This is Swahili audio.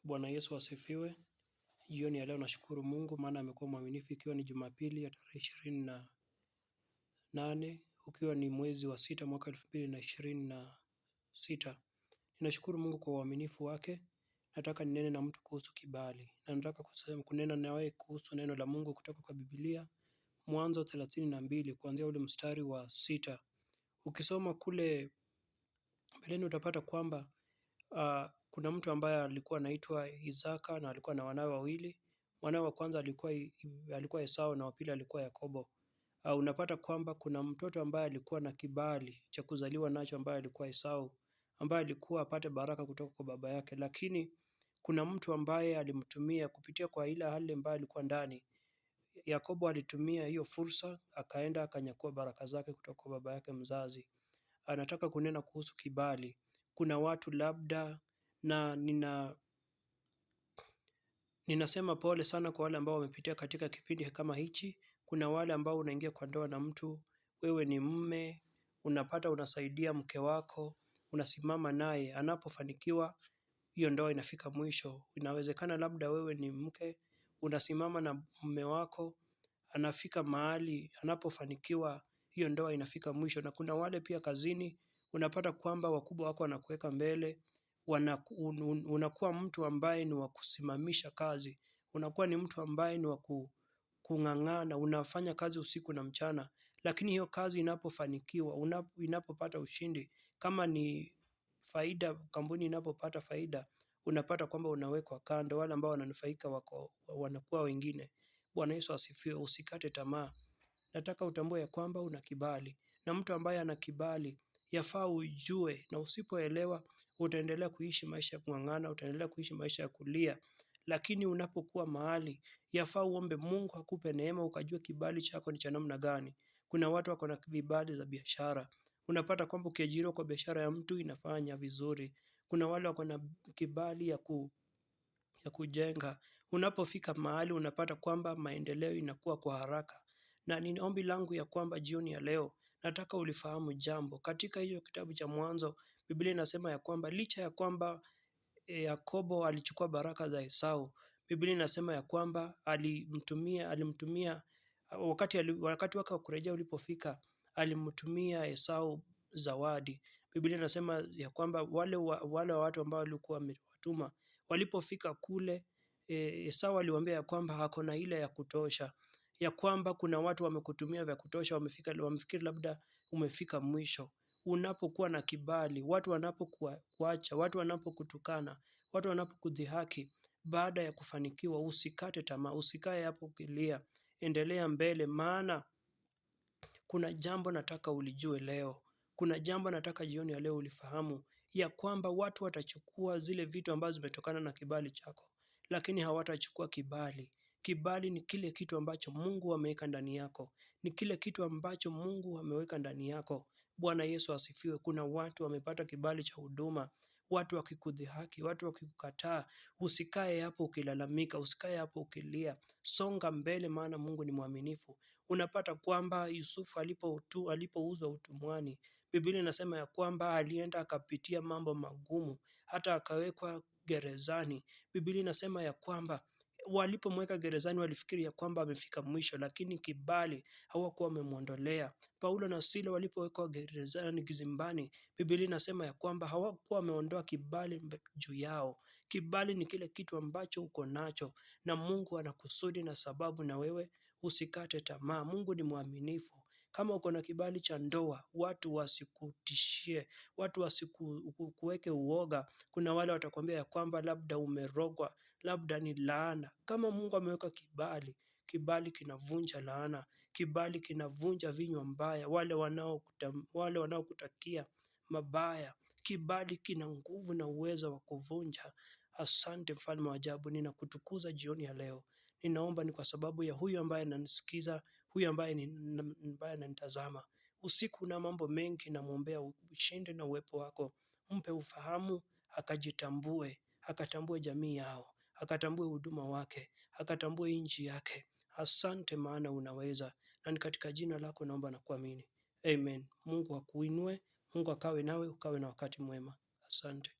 Bwana Yesu asifiwe. Jioni ya leo nashukuru Mungu maana amekuwa mwaminifu, ikiwa ni Jumapili ya tarehe 28 ukiwa ni mwezi wa sita mwaka 2026. Ninashukuru Mungu kwa uaminifu wake. Nataka ninene na mtu kuhusu kibali. Na nataka kunena nawe kuhusu neno la Mungu kutoka kwa Biblia, Mwanzo 32 kuanzia ule mstari wa 6. Ukisoma kule mbeleni utapata kwamba kuna mtu ambaye alikuwa anaitwa Isaka na alikuwa na wanawe wawili. Mwanawe wa kwanza alikuwa Esau na wa pili alikuwa Yakobo. Unapata kwamba kuna mtoto ambaye alikuwa na kibali cha kuzaliwa nacho ambaye alikuwa Esau, ambaye alikuwa apate baraka kutoka kwa baba yake, lakini kuna mtu ambaye alimtumia kupitia kwa ile hali ambayo alikuwa ndani. Yakobo alitumia hiyo fursa, akaenda akanyakua baraka zake kutoka kwa baba yake mzazi. Anataka kunena kuhusu kibali. Kuna watu labda na ninasema pole sana kwa wale ambao wamepitia katika kipindi kama hichi. Kuna wale ambao unaingia kwa ndoa na mtu, wewe ni mume, unapata unasaidia mke wako, unasimama naye, anapofanikiwa hiyo ndoa inafika mwisho. Inawezekana labda wewe ni mke, unasimama na mume wako, anafika mahali, anapofanikiwa hiyo ndoa inafika mwisho. Na kuna wale pia kazini, unapata kwamba wakubwa wako wanakuweka mbele, unakuwa mtu ambaye ni wa kusimamisha kazi, unakuwa ni mtu ambaye ni wa kung'ang'ana, unafanya kazi usiku na mchana, lakini hiyo kazi inapofanikiwa, inapopata ushindi, kama ni faida, kampuni inapopata faida, unapata kwamba unawekwa kando, wale ambao wananufaika wanakuwa wengine. Bwana Yesu asifiwe. Usikate tamaa. Nataka utambue ya kwamba una kibali, na mtu ambaye ana kibali yafaa ujue, na usipoelewa utaendelea kuishi maisha ya kung'ang'ana, utaendelea kuishi maisha ya kulia. Lakini unapokuwa mahali, yafaa uombe Mungu akupe neema ukajue kibali chako ni cha namna gani. Kuna watu wako na vibali za biashara. Unapata kwamba ukiajiriwa kwa biashara ya mtu inafanya vizuri. Kuna wale wako na kibali ya kujenga. Unapofika mahali unapata kwamba maendeleo inakuwa kwa haraka. Na ni ombi langu ya kwamba jioni ya leo nataka ulifahamu jambo. Katika hiyo kitabu cha Mwanzo, Biblia inasema ya kwamba licha ya kwamba Yakobo alichukua baraka za Esau, Biblia inasema ya kwamba alimtumia wakati wake wa kurejea ulipofika, alimtumia Esau zawadi. Biblia inasema ya kwamba wale watu ambao walikuwa wamewatuma walipofika kule, Esau aliwaambia ya kwamba hako na ile ya kutosha, ya kwamba kuna watu wamekutumia vya kutosha, wamefikiri labda umefika mwisho. Unapokuwa na kibali, watu wanapokuacha, watu wanapokutukana, watu wanapokudhihaki, baada ya kufanikiwa, usikate tamaa, usikae hapo ukilia, endelea mbele, maana kuna jambo nataka ulijue leo. Kuna jambo nataka jioni ya leo ulifahamu, ya kwamba watu watachukua zile vitu ambazo zimetokana na kibali chako, lakini hawatachukua kibali. Kibali ni kile kitu ambacho Mungu ameweka ndani yako. Ni kile kitu ambacho Mungu ameweka ndani yako. Bwana Yesu asifiwe. Kuna watu wamepata kibali cha huduma, watu wakikudhihaki, watu wakikukataa, usikae hapo ukilalamika, usikae hapo ukilia. Songa mbele, maana Mungu ni mwaminifu. Unapata kwamba Yusufu alipouzwa utumwani, Biblia inasema ya kwamba alienda akapitia mambo magumu, hata akawekwa gerezani. Biblia inasema ya kwamba walipomweka gerezani walifikiri ya kwamba amefika mwisho, lakini kibali hawakuwa wamemwondolea. Paulo na Sila walipowekwa gerezani kizimbani, Biblia inasema ya kwamba hawakuwa wameondoa kibali juu yao. Kibali ni kile kitu ambacho uko nacho, na Mungu anakusudi na sababu na wewe usikate tamaa. Mungu ni mwaminifu. Kama uko na kibali cha ndoa, watu wasikutishie, watu wasikuweke uoga. Kuna wale watakwambia ya kwamba labda umerogwa, labda ni laana. Kama Mungu ameweka kibali, kibali kinavunja laana, kibali kinavunja vinywa mbaya, wale wanaokutakia mabaya. Kibali kina nguvu na uwezo wa kuvunja. Asante Mfalme wa ajabu, ninakutukuza jioni ya leo. Ninaomba ni kwa sababu ya huyu ambaye ananisikiza, huyu ambaye ananitazama. Usiku na mambo mengi, namwombea ushinde na uwepo wako. Mpe ufahamu, akajitambue, akatambue jamii yao, akatambue huduma wake, akatambue nchi yake. Asante maana unaweza, na ni katika jina lako naomba na kuamini. Amen. Mungu akuinue, Mungu akawe nawe, ukawe na wakati mwema. Asante.